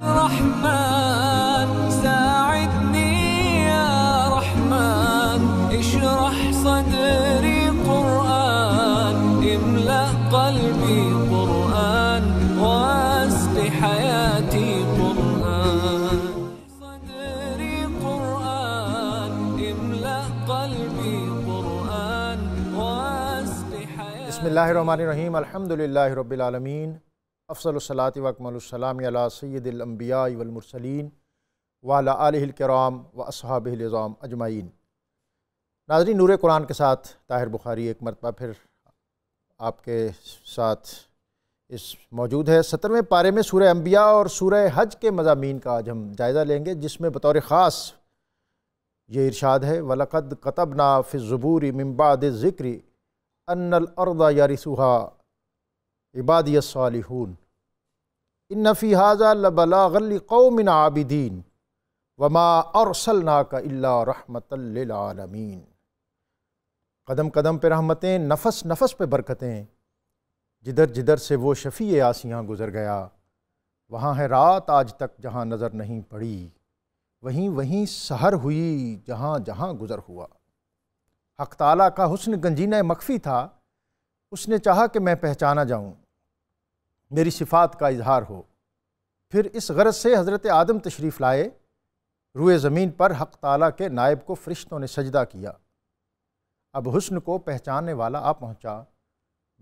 رحمن ساعدني يا رحمن اشرح صدري قرآن املأ قلبي قرآن واسق حياتي قرآن صدري قرآن املأ قلبي قرآن واسق حياتي. بسم اللہ الرحمن الرحیم. الحمدللہ رب العالمین. افضل الصلاۃ و اکمل السلام علی سید الانبیاء والمرسلین وعلی آلہ الکرام و اصحابہ العظام اجمعین. ناظرین، نور قرآن کے ساتھ طاہر بخاری ایک مرتبہ پھر آپ کے ساتھ موجود ہے. 17ویں پارے میں سورہ انبیاء اور سورہ حج کے مضامین کا آج ہم جائزہ لیں گے، جس میں بطور خاص یہ ارشاد ہے وَلَقَدْ كَتَبْنَا فِي الزُّبُورِ مِن بَعْدِ الذِّكْرِ أَنَّ الْأَرْضَ يَرِثُهَا عبادی الصالحون ان فی ھذا لبلاغا لقوم عابدین وما ارسلناک الا رحمۃ للعالمین. قدم قدم پہ رحمتیں، نفس نفس پہ برکتیں، جدھر جدھر سے وہ شفیع آسیاں گزر گیا، وہاں ہے رات آج تک جہاں نظر نہیں پڑی، وہیں وہیں سحر ہوئی جہاں جہاں گزر ہوا. حق تعالیٰ کا حسن گنجینہ مخفی تھا، اس نے چاہا کہ میں پہچانا جاؤں، میری صفات کا اظہار ہو. پھر اس غرض سے حضرت آدم تشریف لائے. روئے زمین پر حق تعالیٰ کے نائب کو فرشتوں نے سجدہ کیا. اب حسن کو پہچاننے والا آ پہنچا،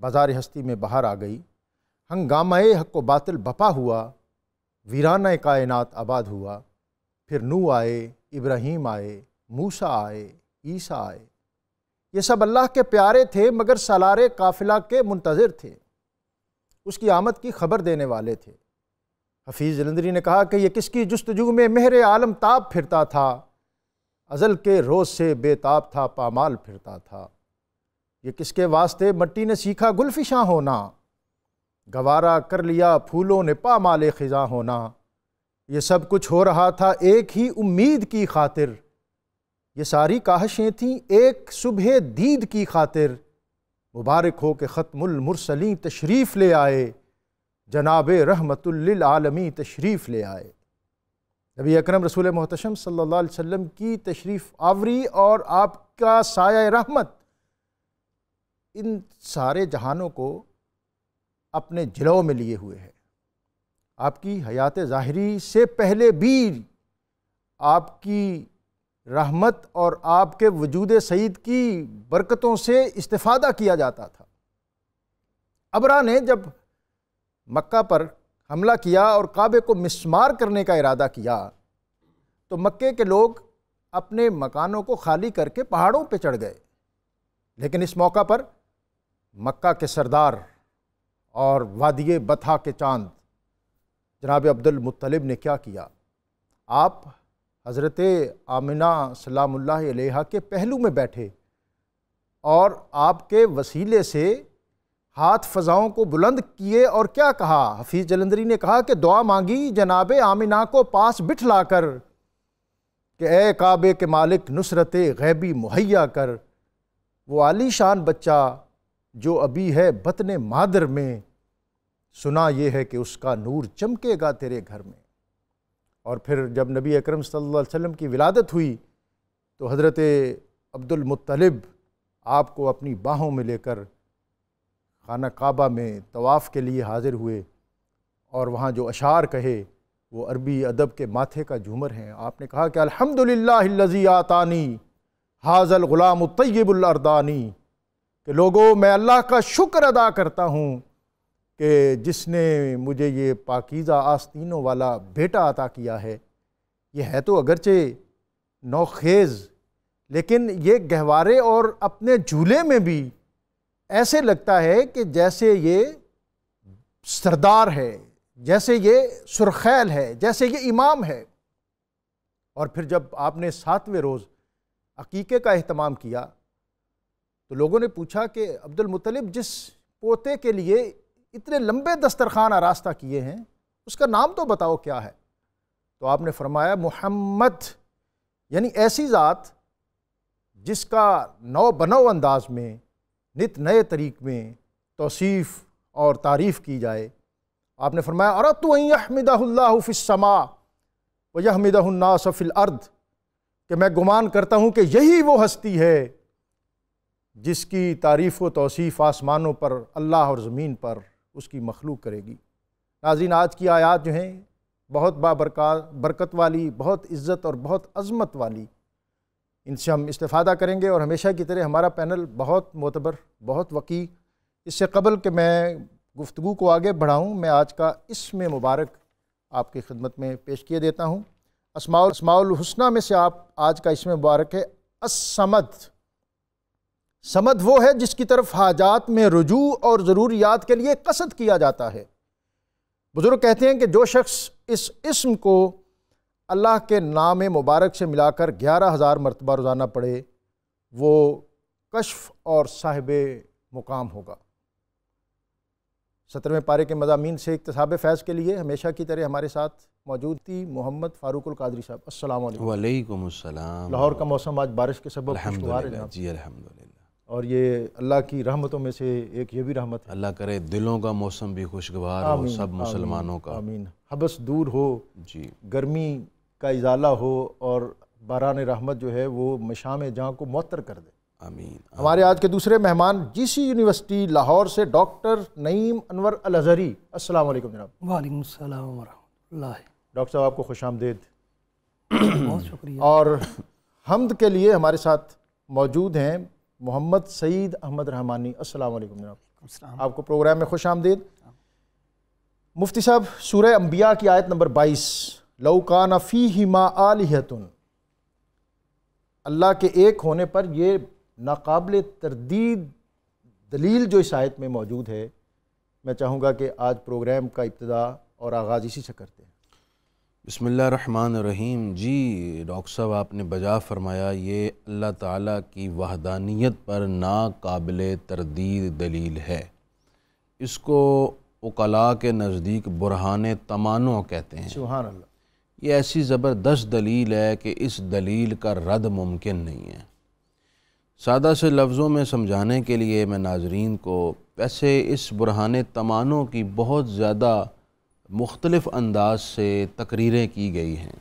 بازار ہستی میں بہار آ گئی، ہنگامہ حق و باطل بپا ہوا، ویرانہ کائنات آباد ہوا. پھر نوح آئے، ابراہیم آئے، موسیٰ آئے، عیسیٰ آئے. یہ سب اللہ کے پیارے تھے مگر سالار قافلہ کے منتظر تھے، اس کی آمد کی خبر دینے والے تھے. حفیظ جلندری نے کہا کہ یہ کس کی جستجو میں مہر عالم تاب پھرتا تھا، ازل کے روز سے بے تاب تھا پامال پھرتا تھا. یہ کس کے واسطے مٹی نے سیکھا گل فشاں ہونا، گوارا کر لیا پھولوں نے پامال خزاں ہونا. یہ سب کچھ ہو رہا تھا ایک ہی امید کی خاطر، یہ ساری کاہشیں تھیں ایک صبح دید کی خاطر. مبارک ہو کہ ختم المرسلین تشریف لے آئے، جناب رحمت للعالمین تشریف لے آئے. نبی اکرم رسول محتشم صلی اللہ علیہ وسلم کی تشریف آوری اور آپ کا سایہ رحمت ان سارے جہانوں کو اپنے جلو میں لیے ہوئے ہے. آپ کی حیات ظاہری سے پہلے بھی آپ کی رحمت اور آپ کے وجود سعید کی برکتوں سے استفادہ کیا جاتا تھا. ابرا نے جب مکہ پر حملہ کیا اور کعبے کو مسمار کرنے کا ارادہ کیا تو مکے کے لوگ اپنے مکانوں کو خالی کر کے پہاڑوں پہ چڑھ گئے. لیکن اس موقع پر مکہ کے سردار اور وادی بطحا کے چاند جناب عبد المطلب نے کیا کیا؟ آپ حضرت آمنہ سلام اللہ علیہا کے پہلو میں بیٹھے اور آپ کے وسیلے سے ہاتھ فضاؤں کو بلند کیے اور کیا کہا؟ حفیظ جلندری نے کہا کہ دعا مانگی جناب آمنہ کو پاس بٹھلا کر کہ اے کعبے کے مالک نصرت غیبی مہیا کر. وہ عالی شان بچہ جو ابھی ہے بطن مادر میں، سنا یہ ہے کہ اس کا نور چمکے گا تیرے گھر میں. اور پھر جب نبی اکرم صلی اللہ علیہ وسلم کی ولادت ہوئی تو حضرت عبد المطلب آپ کو اپنی باہوں میں لے کر خانہ کعبہ میں طواف کے لیے حاضر ہوئے اور وہاں جو اشعار کہے وہ عربی ادب کے ماتھے کا جھومر ہیں. آپ نے کہا کہ الحمدللہ الذی آتانی ھذا الغلام الطیب الاردانی، کہ لوگوں میں اللہ کا شکر ادا کرتا ہوں کہ جس نے مجھے یہ پاکیزہ آستینوں والا بیٹا عطا کیا ہے. یہ ہے تو اگرچہ نوخیز لیکن یہ گہوارے اور اپنے جھولے میں بھی ایسے لگتا ہے کہ جیسے یہ سردار ہے، جیسے یہ سرخیل ہے، جیسے یہ امام ہے. اور پھر جب آپ نے 7ویں روز عقیقے کا اہتمام کیا تو لوگوں نے پوچھا کہ عبد المطلب جس پوتے کے لیے اتنے لمبے دسترخوان آراستہ کیے ہیں اس کا نام تو بتاؤ کیا ہے؟ تو آپ نے فرمایا محمد، یعنی ایسی ذات جس کا نو بنو انداز میں نت نئے طریق میں توصیف اور تعریف کی جائے. آپ نے فرمایا اردت ان یحمدہ اللہ فی السماء ویحمدہ الناس فی الارض، کہ میں گمان کرتا ہوں کہ یہی وہ ہستی ہے جس کی تعریف و توصیف آسمانوں پر اللہ اور زمین پر اس کی مخلوق کرے گی۔ ناظرین، آج کی آیات جو ہیں بہت برکت والی، بہت عزت اور بہت عظمت والی، ان سے ہم استفادہ کریں گے، اور ہمیشہ کی طرح ہمارا پینل بہت معتبر، بہت وقی۔ اس سے قبل کہ میں گفتگو کو آگے بڑھاؤں، میں آج کا اسم مبارک آپ کی خدمت میں پیش کیے دیتا ہوں۔ اسماء الحسنہ میں سے آج کا اسم مبارک ہے الصمد۔ صمد وہ ہے جس کی طرف حاجات میں رجوع اور ضروریات کے لیے قصد کیا جاتا ہے۔ بزرگ کہتے ہیں کہ جو شخص اس اسم کو اللہ کے نام مبارک سے ملا کر 11,000 مرتبہ روزانہ پڑھے، وہ کشف اور صاحب مقام ہوگا۔ 17ویں پارے کے مضامین سے اکتساب فیض کے لیے ہمیشہ کی طرح ہمارے ساتھ موجود تھی محمد فاروق القادری صاحب۔ السلام علیکم۔ وعلیکم السلام۔ لاہور کا موسم آج بارش کے سبب خوشگوار ہے جناب۔ جی الحمدللہ، اور یہ اللہ کی رحمتوں میں سے ایک یہ بھی رحمت ہے۔ اللہ کرے دلوں کا موسم بھی خوشگوار ہو سب مسلمانوں کا۔ آمین۔ حبس دور ہو، جی گرمی کا ازالہ ہو، اور باران رحمت جو ہے وہ مشام جہاں کو معطر کر دے۔ آمین۔ ہمارے آج کے دوسرے مہمان جی سی یونیورسٹی لاہور سے ڈاکٹر نعیم انور الازہری۔ السلام علیکم جناب۔ وعلیکم السلام ورحمۃ اللہ۔ ڈاکٹر صاحب آپ کو خوش آمدید۔ بہت شکریہ۔ اور حمد کے لیے ہمارے ساتھ موجود ہیں محمد سعید احمد رحمانی۔ السلام علیکم جناب، آپ کو پروگرام میں خوش آمدید۔ مفتی صاحب، سورہ انبیاء کی آیت نمبر 22، لو کان فیہما آلہۃ، اللہ کے ایک ہونے پر یہ ناقابل تردید دلیل جو اس آیت میں موجود ہے، میں چاہوں گا کہ آج پروگرام کا ابتدا اور آغاز اسی سے کرتے ہیں۔ بسم اللہ الرحمن الرحیم۔ جی ڈاکٹر صاحب، آپ نے بجا فرمایا، یہ اللہ تعالیٰ کی وحدانیت پر ناقابل تردید دلیل ہے۔ اس کو عقلاء کے نزدیک برہان تمانع کہتے ہیں۔ سبحان اللہ۔ یہ ایسی زبردست دلیل ہے کہ اس دلیل کا رد ممکن نہیں ہے۔ سادہ سے لفظوں میں سمجھانے کے لیے میں ناظرین کو، ویسے اس برہان تمانع کی بہت زیادہ مختلف انداز سے تقریریں کی گئی ہیں،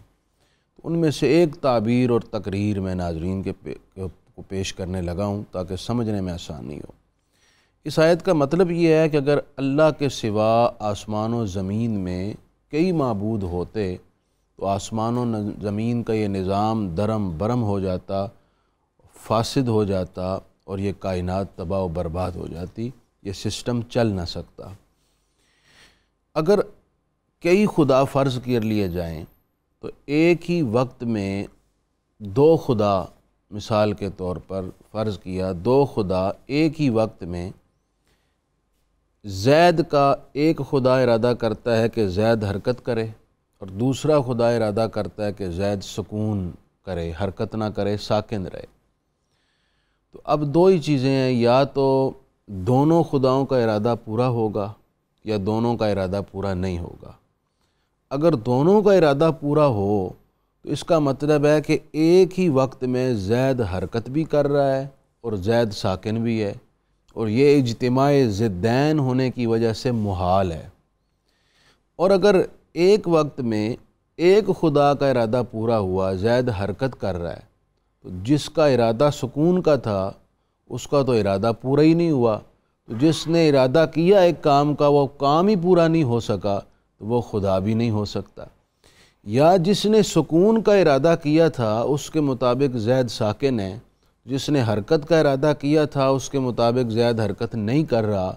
ان میں سے ایک تعبیر اور تقریر میں ناظرین کو پیش کرنے لگا ہوں تاکہ سمجھنے میں آسانی ہو۔ اس آیت کا مطلب یہ ہے کہ اگر اللہ کے سوا آسمان و زمین میں کئی معبود ہوتے تو آسمان و زمین کا یہ نظام درم برم ہو جاتا، فاسد ہو جاتا، اور یہ کائنات تباہ و برباد ہو جاتی، یہ سسٹم چل نہ سکتا۔ اگر کئی خدا فرض کر لیے جائیں تو ایک ہی وقت میں دو خدا، مثال کے طور پر فرض کیا، دو خدا ایک ہی وقت میں، زید کا ایک خدا ارادہ کرتا ہے کہ زید حرکت کرے، اور دوسرا خدا ارادہ کرتا ہے کہ زید سکون کرے، حرکت نہ کرے، ساکن رہے۔ تو اب دو ہی چیزیں ہیں، یا تو دونوں خداؤں کا ارادہ پورا ہوگا یا دونوں کا ارادہ پورا نہیں ہوگا۔ اگر دونوں کا ارادہ پورا ہو تو اس کا مطلب ہے کہ ایک ہی وقت میں زید حرکت بھی کر رہا ہے اور زید ساکن بھی ہے، اور یہ اجتماع ضدین ہونے کی وجہ سے محال ہے۔ اور اگر ایک وقت میں ایک خدا کا ارادہ پورا ہوا، زید حرکت کر رہا ہے، تو جس کا ارادہ سکون کا تھا اس کا تو ارادہ پورا ہی نہیں ہوا، تو جس نے ارادہ کیا ایک کام کا وہ کام ہی پورا نہیں ہو سکا، تو وہ خدا بھی نہیں ہو سکتا۔ یا جس نے سکون کا ارادہ کیا تھا اس کے مطابق زید ساکن ہے، جس نے حرکت کا ارادہ کیا تھا اس کے مطابق زید حرکت نہیں کر رہا،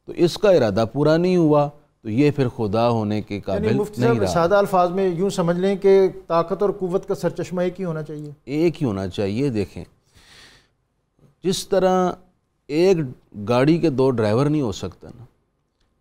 تو اس کا ارادہ پورا نہیں ہوا، تو یہ پھر خدا ہونے کے قابل مفتی نہیں صاحب رہا۔ سادہ الفاظ میں یوں سمجھ لیں کہ طاقت اور قوت کا سرچشمہ ایک ہی ہونا چاہیے۔ ایک ہی ہونا چاہیے۔ دیکھیں، جس طرح ایک گاڑی کے دو ڈرائیور نہیں ہو سکتا نا،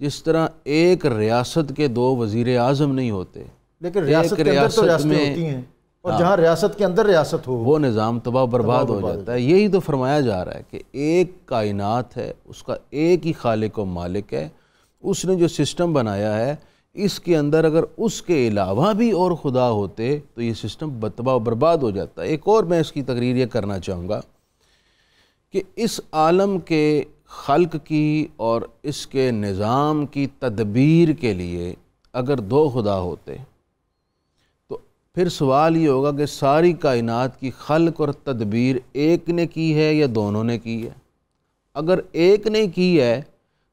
جس طرح ایک ریاست کے دو وزیر اعظم نہیں ہوتے، لیکن ریاست کے اندر تو ریاستیں ہوتی ہیں، اور جہاں ریاست کے اندر ریاست ہو وہ نظام تباہ و برباد ہو جاتا ہے۔ یہی تو فرمایا جا رہا ہے کہ ایک کائنات ہے، اس کا ایک ہی خالق و مالک ہے، اس نے جو سسٹم بنایا ہے اس کے اندر اگر اس کے علاوہ بھی اور خدا ہوتے تو یہ سسٹم تباہ و برباد ہو جاتا ہے۔ ایک اور میں اس کی تقریر یہ کرنا چاہوں گا کہ اس عالم کے خلق کی اور اس کے نظام کی تدبیر کے لیے اگر دو خدا ہوتے تو پھر سوال یہ ہوگا کہ ساری کائنات کی خلق اور تدبیر ایک نے کی ہے یا دونوں نے کی ہے؟ اگر ایک نے کی ہے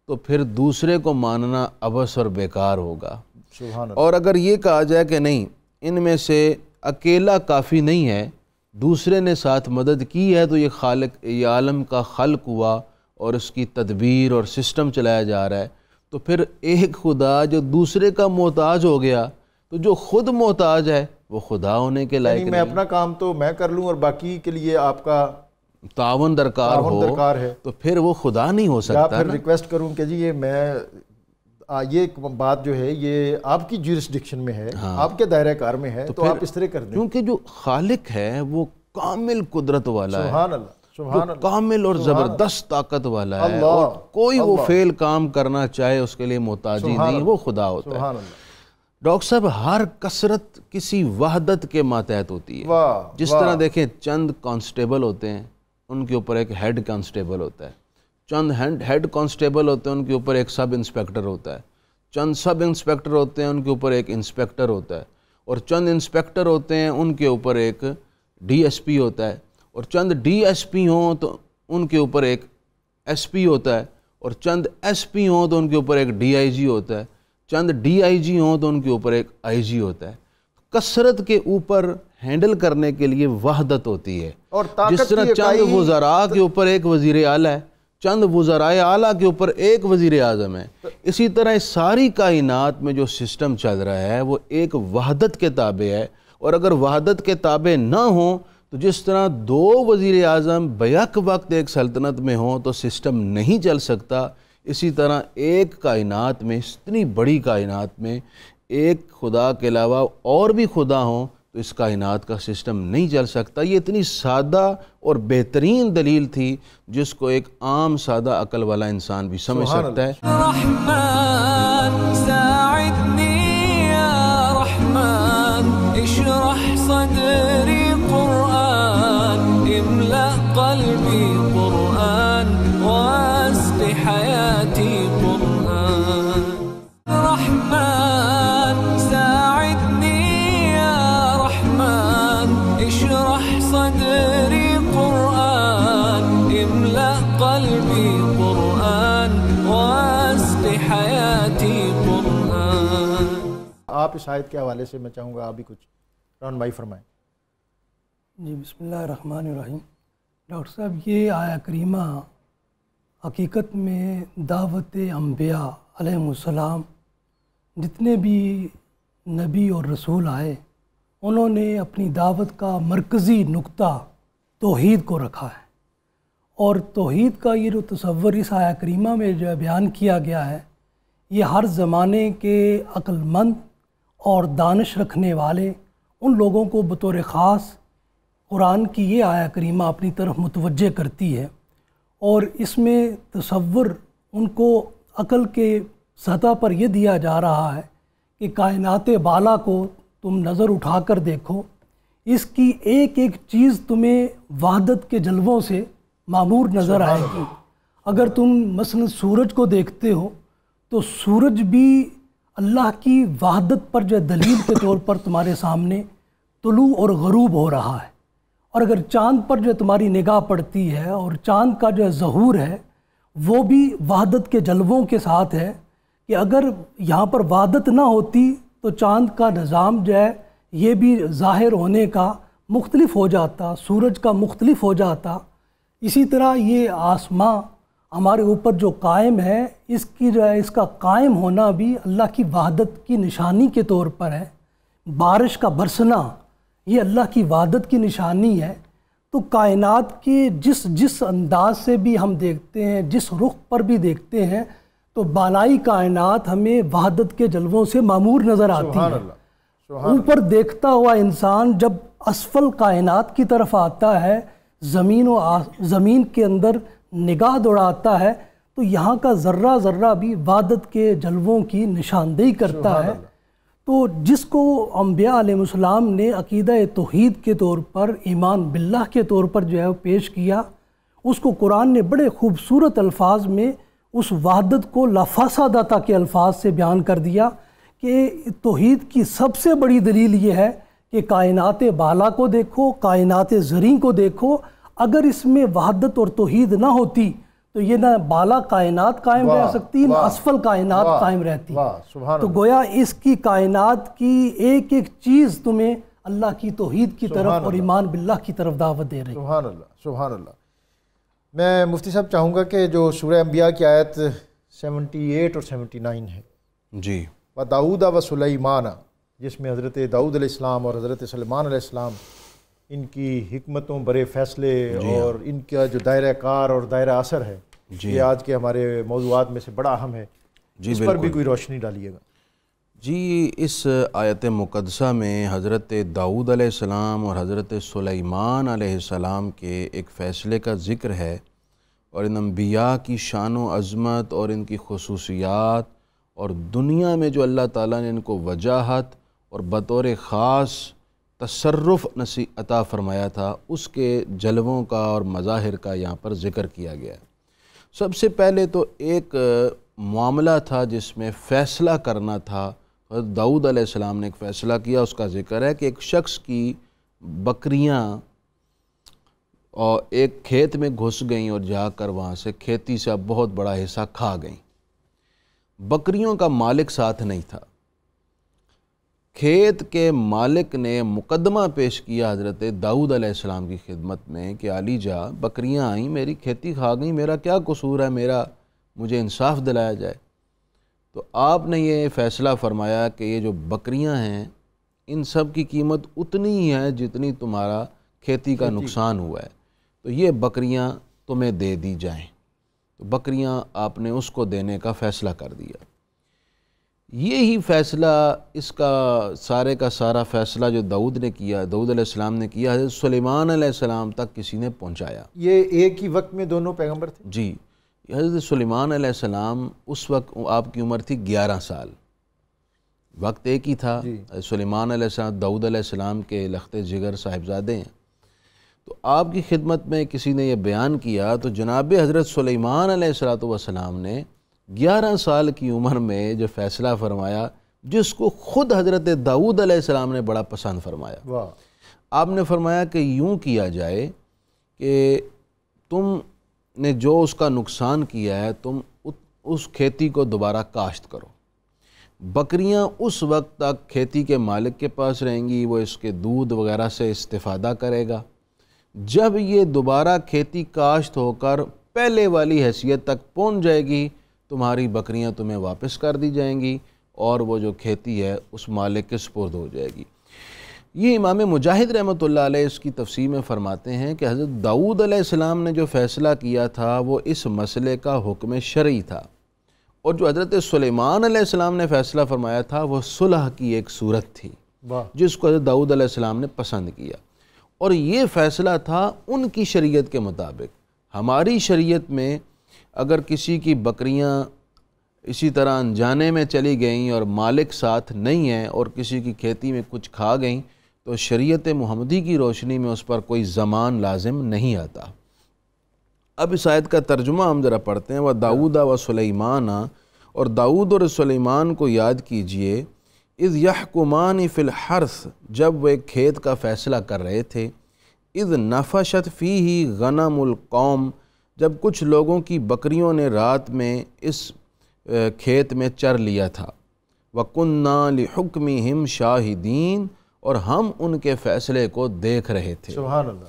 تو پھر دوسرے کو ماننا عبث اور بیکار ہوگا۔ سبحان اللہ۔ اور اگر یہ کہا جائے کہ نہیں، ان میں سے اکیلا کافی نہیں ہے، دوسرے نے ساتھ مدد کی ہے، تو یہ عالم کا خلق ہوا اور اس کی تدبیر اور سسٹم چلایا جا رہا ہے، تو پھر ایک خدا جو دوسرے کا محتاج ہو گیا، تو جو خود محتاج ہے وہ خدا ہونے کے لائق یعنی نہیں۔ میں اپنا کام تو میں کر لوں اور باقی کے لیے آپ کا تعاون درکار ہے، تو پھر وہ خدا نہیں ہو یا سکتا پھر نا۔ ریکویسٹ کروں کہ جی یہ بات جو ہے یہ آپ کی جورسڈکشن میں ہے، آپ کے دائرہ کار میں ہے، تو آپ اس طرح کر دیں۔ کیونکہ جو خالق ہے وہ کامل قدرت والا ہے، سبحان اللہ، سبحان اللہ، کامل اور زبردست طاقت والا ہے، اور کوئی وہ فعل کام کرنا چاہے اس کے لیے محتاجی نہیں، وہ خدا ہوتا ہے۔ سبحان اللہ۔ ڈاکٹر صاحب، ہر کثرت کسی وحدت کے ماتحت ہوتی ہے۔ جس طرح دیکھیں چند کانسٹیبل ہوتے ہیں، ان کے اوپر ایک ہیڈ کانسٹیبل ہوتا ہے، چند ہیڈ کانسٹیبل ہوتے ہیں، ان کے اوپر ایک سب انسپیکٹر ہوتا ہے، چند سب انسپیکٹر ہوتے ہیں، ان کے اوپر ایک انسپیکٹر ہوتا ہے، اور چند انسپیکٹر ہوتے ہیں، ان کے اوپر ایک ڈی ایس پی ہوتا ہے، اور چند ڈی ایس پی ہوں تو ان کے اوپر ایک ایس پی ہوتا ہے، اور چند ایس پی ہوں تو ان کے اوپر ایک ڈی آئی جی ہوتا ہے، چند ڈی آئی جی ہوں تو ان کے اوپر ایک آئی جی ہوتا ہے۔ کثرت کے اوپر ہینڈل کرنے کے لیے وحدت ہوتی ہے، اور جس طرح چند وزراء کے اوپر ایک وزیر اعلیٰ ہے، چند وزرائے اعلیٰ کے اوپر ایک وزیر اعظم ہے، اسی طرح ساری کائنات میں جو سسٹم چل رہا ہے وہ ایک وحدت کے تابع ہے، اور اگر وحدت کے تابع نہ ہوں تو جس طرح دو وزیر اعظم بیک وقت ایک سلطنت میں ہوں تو سسٹم نہیں چل سکتا، اسی طرح ایک کائنات میں، اتنی بڑی کائنات میں ایک خدا کے علاوہ اور بھی خدا ہوں تو اس کائنات کا سسٹم نہیں چل سکتا۔ یہ اتنی سادہ اور بہترین دلیل تھی جس کو ایک عام سادہ عقل والا انسان بھی سمجھ سکتا ہے۔ رحمن ساعدنی یا رحمن اشرح صدری قرآن املأ قلبی قرآن واسق حیاتی قرآن۔ رحمن ساعدنی یا رحمن اشرح صدری قرآن املأ قلبی قرآن واسق حیاتی قرآن۔ آپ اس آیت کے حوالے سے میں چاہوں گا آپ بھی کچھ رہنمائی فرمائیں۔ جی بسم اللہ الرحمن الرحیم۔ ڈاکٹر صاحب، یہ آیہ کریمہ حقیقت میں دعوت انبیاء علیہ السلام، جتنے بھی نبی اور رسول آئے، انہوں نے اپنی دعوت کا مرکزی نقطہ توحید کو رکھا ہے، اور توحید کا یہ جو تصور اس آیہ کریمہ میں جو بیان کیا گیا ہے، یہ ہر زمانے کے عقل مند اور دانش رکھنے والے ان لوگوں کو بطور خاص قرآن کی یہ آیہ کریمہ اپنی طرف متوجہ کرتی ہے، اور اس میں تصور ان کو عقل کے سطح پر یہ دیا جا رہا ہے کہ کائنات بالا کو تم نظر اٹھا کر دیکھو، اس کی ایک ایک چیز تمہیں وحدت کے جلووں سے معمور نظر آئے گی۔ اگر تم مثلا سورج کو دیکھتے ہو تو سورج بھی اللہ کی وحدت پر جو دلیل کے طور پر تمہارے سامنے طلوع اور غروب ہو رہا ہے، اور اگر چاند پر جو تمہاری نگاہ پڑتی ہے اور چاند کا جو ظہور ہے وہ بھی وحدت کے جلووں کے ساتھ ہے، کہ اگر یہاں پر وحدت نہ ہوتی تو چاند کا نظام جو ہے یہ بھی ظاہر ہونے کا مختلف ہو جاتا، سورج کا مختلف ہو جاتا۔ اسی طرح یہ آسماں ہمارے اوپر جو قائم ہے، اس کی جو ہے اس کا قائم ہونا بھی اللہ کی وحدت کی نشانی کے طور پر ہے۔ بارش کا برسنا یہ اللہ کی وحدت کی نشانی ہے۔ تو کائنات کے جس انداز سے بھی ہم دیکھتے ہیں، جس رخ پر بھی دیکھتے ہیں، تو بالائی کائنات ہمیں وحدت کے جلووں سے معمور نظر آتی ہے۔ اوپر دیکھتا ہوا انسان جب اسفل کائنات کی طرف آتا ہے، زمین کے اندر نگاہ دوڑاتا ہے، تو یہاں کا ذرہ ذرہ بھی وحدت کے جلووں کی نشاندہی کرتا ہے۔ تو جس کو انبیاء علیہ السلام نے عقیدہ توحید کے طور پر، ایمان باللہ کے طور پر جو ہے پیش کیا، اس کو قرآن نے بڑے خوبصورت الفاظ میں اس وحدت کو لافاصدہ کے الفاظ سے بیان کر دیا کہ توحید کی سب سے بڑی دلیل یہ ہے کہ کائنات بالا کو دیکھو، کائنات زریں کو دیکھو، اگر اس میں وحدت اور توحید نہ ہوتی تو یہ نہ بالا کائنات قائم رہ سکتی نہ اسفل کائنات قائم رہتی۔ تو گویا اس کی کائنات کی ایک ایک چیز تمہیں اللہ کی توحید کی طرف اور ایمان باللہ کی طرف دعوت دے رہی۔ سبحان اللہ، سبحان اللہ۔ میں مفتی صاحب چاہوں گا کہ جو سورہ انبیاء کی آیت 78 اور 79 ہے جی، وَدَاؤُدَ وَسُلَيْمَانَ، جس میں حضرت داؤد علیہ السلام اور حضرت سلیمان علیہ السلام ان کی حکمتوں برے فیصلے اور ان کا جو دائرہ کار اور دائرہ اثر ہے یہ آج کے ہمارے موضوعات میں سے بڑا اہم ہے، اس پر بھی کوئی روشنی ڈالیے گا۔ جی، اس آیت مقدسہ میں حضرت داؤد علیہ السلام اور حضرت سلیمان علیہ السلام کے ایک فیصلے کا ذکر ہے، اور ان انبیاء کی شان و عظمت اور ان کی خصوصیات اور دنیا میں جو اللہ تعالیٰ نے ان کو وجاہت اور بطور خاص تصرف عطا فرمایا تھا، اس کے جلووں کا اور مظاہر کا یہاں پر ذکر کیا گیا ہے۔ سب سے پہلے تو ایک معاملہ تھا جس میں فیصلہ کرنا تھا، حضرت داؤد علیہ السلام نے ایک فیصلہ کیا، اس کا ذکر ہے کہ ایک شخص کی بکریاں اور ایک کھیت میں گھس گئیں اور جا کر وہاں سے کھیتی سے اب بہت بڑا حصہ کھا گئیں۔ بکریوں کا مالک ساتھ نہیں تھا۔ کھیت کے مالک نے مقدمہ پیش کیا حضرت داؤد علیہ السلام کی خدمت میں کہ علی جا، بکریاں آئیں، میری کھیتی کھا گئیں، میرا کیا قصور ہے، مجھے انصاف دلایا جائے۔ تو آپ نے یہ فیصلہ فرمایا کہ یہ جو بکریاں ہیں ان سب کی قیمت اتنی ہی ہے جتنی تمہارا کھیتی کا نقصان ہوا ہے، تو یہ بکریاں تمہیں دے دی جائیں۔ تو بکریاں آپ نے اس کو دینے کا فیصلہ کر دیا۔ یہی فیصلہ، اس کا سارا فیصلہ جو داؤد نے کیا، داؤد علیہ السلام نے کیا، حضرت سلیمان علیہ السلام تک کسی نے پہنچایا۔ یہ ایک ہی وقت میں دونوں پیغمبر تھے؟ جی، حضرت سلیمان علیہ السلام اس وقت آپ کی عمر تھی 11 سال، وقت ایک ہی تھا۔ سلیمان علیہ السلام داؤد علیہ السلام کے لخت جگر صاحبزادے ہیں۔ تو آپ کی خدمت میں کسی نے یہ بیان کیا تو جناب حضرت سلیمان علیہ السلام نے 11 سال کی عمر میں جو فیصلہ فرمایا، جس کو خود حضرت داؤد علیہ السلام نے بڑا پسند فرمایا۔ آپ نے فرمایا کہ یوں کیا جائے کہ تم نے جو اس کا نقصان کیا ہے تم اس کھیتی کو دوبارہ کاشت کرو، بکریاں اس وقت تک کھیتی کے مالک کے پاس رہیں گی، وہ اس کے دودھ وغیرہ سے استفادہ کرے گا، جب یہ دوبارہ کھیتی کاشت ہو کر پہلے والی حیثیت تک پہنچ جائے گی تمہاری بکریاں تمہیں واپس کر دی جائیں گی اور وہ جو کھیتی ہے اس مالک کے سپرد ہو جائے گی۔ یہ امام مجاہد رحمۃ اللہ علیہ اس کی تفسیر میں فرماتے ہیں کہ حضرت داؤد علیہ السلام نے جو فیصلہ کیا تھا وہ اس مسئلے کا حکم شرعی تھا، اور جو حضرت سلیمان علیہ السلام نے فیصلہ فرمایا تھا وہ صلح کی ایک صورت تھی جس کو حضرت داؤد علیہ السلام نے پسند کیا، اور یہ فیصلہ تھا ان کی شریعت کے مطابق۔ ہماری شریعت میں اگر کسی کی بکریاں اسی طرح انجانے میں چلی گئیں اور مالک ساتھ نہیں ہیں اور کسی کی کھیتی میں کچھ کھا گئیں تو شریعت محمدی کی روشنی میں اس پر کوئی ضمان لازم نہیں آتا۔ اب اس آیت کا ترجمہ ہم ذرا پڑھتے ہیں۔ وَدَاؤُدَ وَسُلَيْمَانَ، اور داؤد اور سلیمان کو یاد کیجئے، اذ یحکمان فی الحرث، جب وہ ایک کھیت کا فیصلہ کر رہے تھے، اذ نفشت فیہ غنم القوم، جب کچھ لوگوں کی بکریوں نے رات میں اس کھیت میں چر لیا تھا، وَكُنَّا لِحُكْمِهِمْ شَاهِدِينَ، اور ہم ان کے فیصلے کو دیکھ رہے تھے۔ سبحان اللہ۔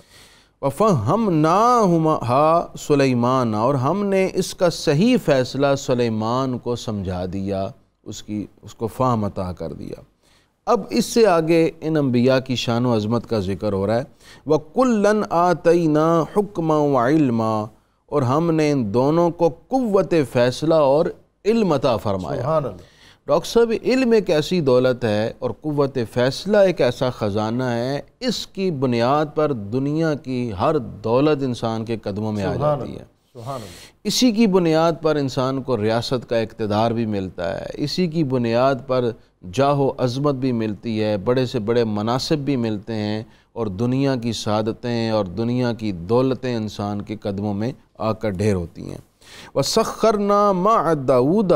وَفَهَّمْنَاهُمَا سُلَيْمَانَ، اور ہم نے اس کا صحیح فیصلہ سلیمان کو سمجھا دیا، اس کو فہم عطا کر دیا۔ اب اس سے آگے ان انبیاء کی شان و عظمت کا ذکر ہو رہا ہے۔ وَكُلًّا آتَيْنَا حُكْمًا وَعِلْمًا، اور ہم نے ان دونوں کو قوت فیصلہ اور علم عطا فرمایا۔ سبحان اللہ۔ ڈاکٹر صاحب، علم ایک ایسی دولت ہے اور قوت فیصلہ ایک ایسا خزانہ ہے، اس کی بنیاد پر دنیا کی ہر دولت انسان کے قدموں میں آ جاتی ہے۔ سبحان اللہ۔ اسی کی بنیاد پر انسان کو ریاست کا اقتدار بھی ملتا ہے، اسی کی بنیاد پر جاہ و عظمت بھی ملتی ہے، بڑے سے بڑے مناصب بھی ملتے ہیں، اور دنیا کی سعادتیں اور دنیا کی دولتیں انسان کے قدموں میں آ کر ڈھیر ہوتی ہیں۔ وَسَخَّرْنَا مَعَ دَاوُودَ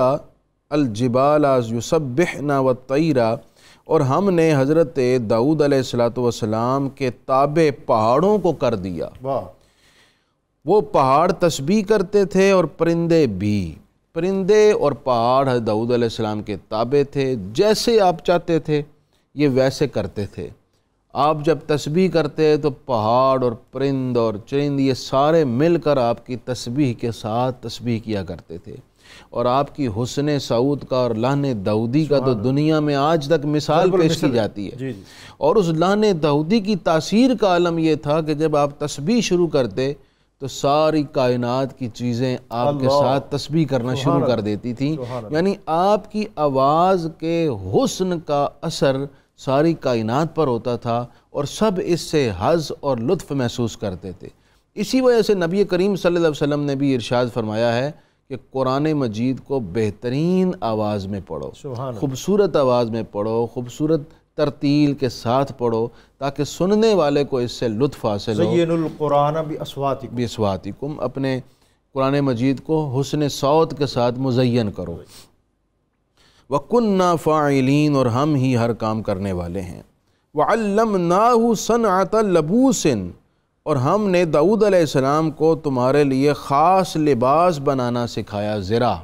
الْجِبَالَ يُسَبِّحْنَ وَالطَّيْرَ، اور ہم نے حضرت داؤد علیہ السلام کے تابع پہاڑوں کو کر دیا۔ واہ، وہ پہاڑ تسبیح کرتے تھے اور پرندے بھی۔ پرندے اور پہاڑ حضرت داؤد علیہ السلام کے تابع تھے، جیسے آپ چاہتے تھے یہ ویسے کرتے تھے۔ آپ جب تسبیح کرتے تو پہاڑ اور پرند اور چرند یہ سارے مل کر آپ کی تسبیح کے ساتھ تسبیح کیا کرتے تھے، اور آپ کی حسن سعود کا اور لحن داؤدی کا تو دنیا میں آج تک مثال پیش کی جاتی ہے۔ اور اس لحن داؤدی کی تاثیر کا عالم یہ تھا کہ جب آپ تسبیح شروع کرتے تو ساری کائنات کی چیزیں آپ کے ساتھ تسبیح کرنا شروع کر دیتی تھیں، یعنی آپ کی آواز کے حسن کا اثر ساری کائنات پر ہوتا تھا اور سب اس سے حظ اور لطف محسوس کرتے تھے۔ اسی وجہ سے نبی کریم صلی اللہ علیہ وسلم نے بھی ارشاد فرمایا ہے کہ قرآن مجید کو بہترین آواز میں پڑھو، خوبصورت آواز میں پڑھو، خوبصورت ترتیل کے ساتھ پڑھو، تاکہ سننے والے کو اس سے لطف حاصل ہو۔ زین القرآن بِأَصْوَاتِكُمْ، اپنے قرآن مجید کو حسن صوت کے ساتھ مزین کرو۔ وَكُنَّا فَاعِلِينَ، اور ہم ہی ہر کام کرنے والے ہیں۔ وَعَلَّمْنَاهُ صَنْعَةَ لَبُوسٍ، اور ہم نے داؤد علیہ السلام کو تمہارے لیے خاص لباس بنانا سکھایا، زرہ،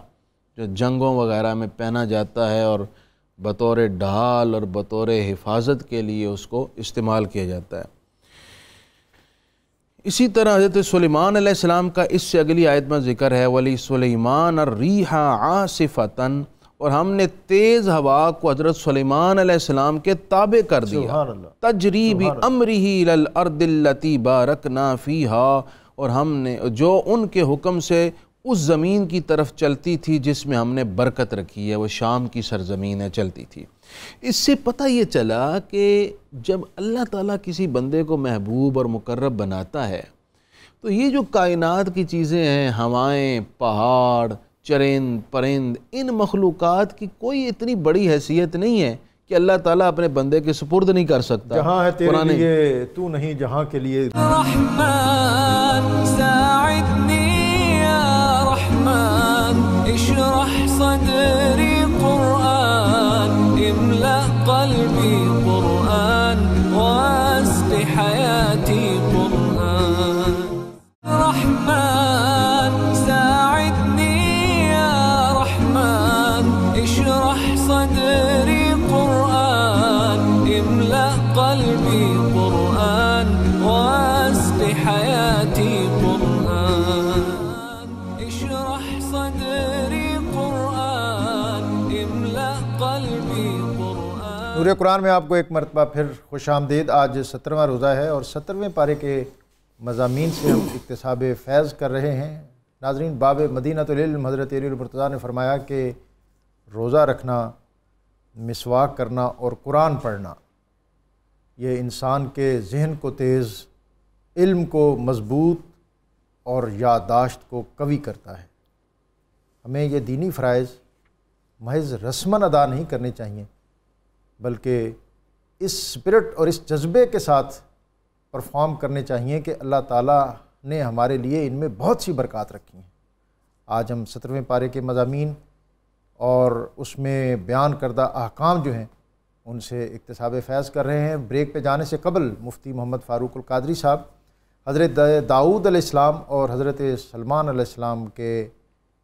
جو جنگوں وغیرہ میں پہنا جاتا ہے اور بطور ڈھال اور بطور حفاظت کے لیے اس کو استعمال کیا جاتا ہے۔ اسی طرح حضرت سلیمان علیہ السلام کا اس سے اگلی آیت میں ذکر ہے، وَلِسُلَيْمَانَ الرِّيحَ عَاصِفَةً، اور ہم نے تیز ہوا کو حضرت سلیمان علیہ السلام کے تابع کر دیا، تجری بِأَمْرِهِ إِلَى الْأَرْضِ الَّتِي بَارَكْنَا فِيهَا، اور ہم نے جو ان کے حکم سے اس زمین کی طرف چلتی تھی جس میں ہم نے برکت رکھی ہے، وہ شام کی سرزمین ہے، چلتی تھی۔ اس سے پتہ یہ چلا کہ جب اللہ تعالیٰ کسی بندے کو محبوب اور مقرب بناتا ہے تو یہ جو کائنات کی چیزیں ہیں، ہوائیں، پہاڑ، چرند، پرند، ان مخلوقات کی کوئی اتنی بڑی حیثیت نہیں ہے کہ اللہ تعالیٰ اپنے بندے کے سپرد نہیں کر سکتا۔ جہاں ہے تیرے لیے تو نہیں، جہاں کے لیے رحمن ساعدنی یا رحمن، اشرح صدری قرآن، املأ قلبی قرآن، واسق حیاتی قرآن۔ رحمن ساعدنی یا رحمن، اشرح صدری قرآن، املأ قلبی قرآن، واسق حیاتی قرآن، اشرح صدری قرآن، املأ قلبی قرآن۔ نور قرآن میں آپ کو ایک مرتبہ پھر خوش آمدید۔ آج 17واں روزہ ہے اور 17ویں پارے کے مضامین سے ہم اکتساب فیض کر رہے ہیں۔ ناظرین، باب مدینۃ العلم حضرت علی المرتضیٰ نے فرمایا کہ روزہ رکھنا، مسواک کرنا اور قرآن پڑھنا یہ انسان کے ذہن کو تیز، علم کو مضبوط اور یادداشت کو قوی کرتا ہے۔ ہمیں یہ دینی فرائض محض رسماً ادا نہیں کرنے چاہیے، بلکہ اس اسپرٹ اور اس جذبے کے ساتھ پرفارم کرنے چاہیے کہ اللہ تعالیٰ نے ہمارے لیے ان میں بہت سی برکات رکھی ہیں۔ آج ہم 17ویں پارے کے مضامین اور اس میں بیان کردہ احکام جو ہیں ان سے اکتساب فیض کر رہے ہیں۔ بریک پہ جانے سے قبل مفتی محمد فاروق القادری صاحب حضرت داؤد علیہ السلام اور حضرت سلیمان علیہ السلام کے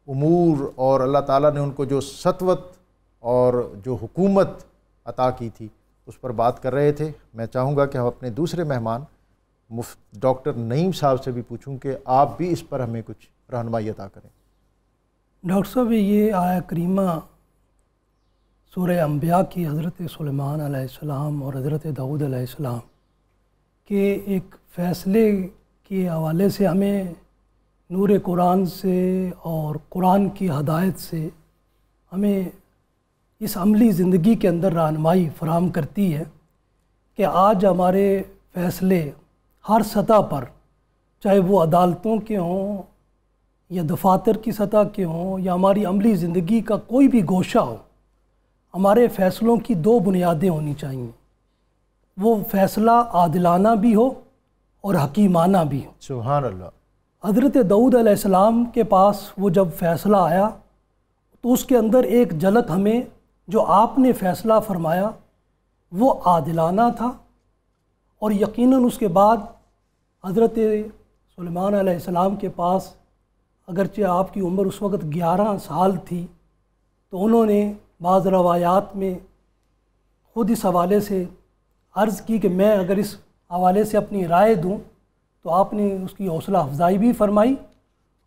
امور اور اللہ تعالیٰ نے ان کو جو سطوت اور جو حکومت عطا کی تھی اس پر بات کر رہے تھے۔ میں چاہوں گا کہ ہم اپنے دوسرے مہمان ڈاکٹر نعیم صاحب سے بھی پوچھوں کہ آپ بھی اس پر ہمیں کچھ رہنمائی عطا کریں۔ ڈاکٹر صاحب، یہ آیہ کریمہ سورہ انبیاء کی حضرت سلیمان علیہ السلام اور حضرت داؤد علیہ السلام کے ایک فیصلے کے حوالے سے ہمیں نور قرآن سے اور قرآن کی ہدایت سے ہمیں اس عملی زندگی کے اندر رہنمائی فراہم کرتی ہے کہ آج ہمارے فیصلے ہر سطح پر، چاہے وہ عدالتوں کے ہوں یا دفاتر کی سطح کے ہوں یا ہماری عملی زندگی کا کوئی بھی گوشہ ہو، ہمارے فیصلوں کی دو بنیادیں ہونی چاہیے۔ وہ فیصلہ عادلانہ بھی ہو اور حکیمانہ بھی ہو۔ سبحان اللہ۔ حضرت داؤد علیہ السلام کے پاس وہ جب فیصلہ آیا تو اس کے اندر ایک جھلک ہمیں جو آپ نے فیصلہ فرمایا وہ عادلانہ تھا، اور یقیناً اس کے بعد حضرت سلیمان علیہ السلام کے پاس اگرچہ آپ کی عمر اس وقت 11 سال تھی، تو انہوں نے بعض روایات میں خود اس حوالے سے عرض کی کہ میں اگر اس حوالے سے اپنی رائے دوں، تو آپ نے اس کی حوصلہ افزائی بھی فرمائی،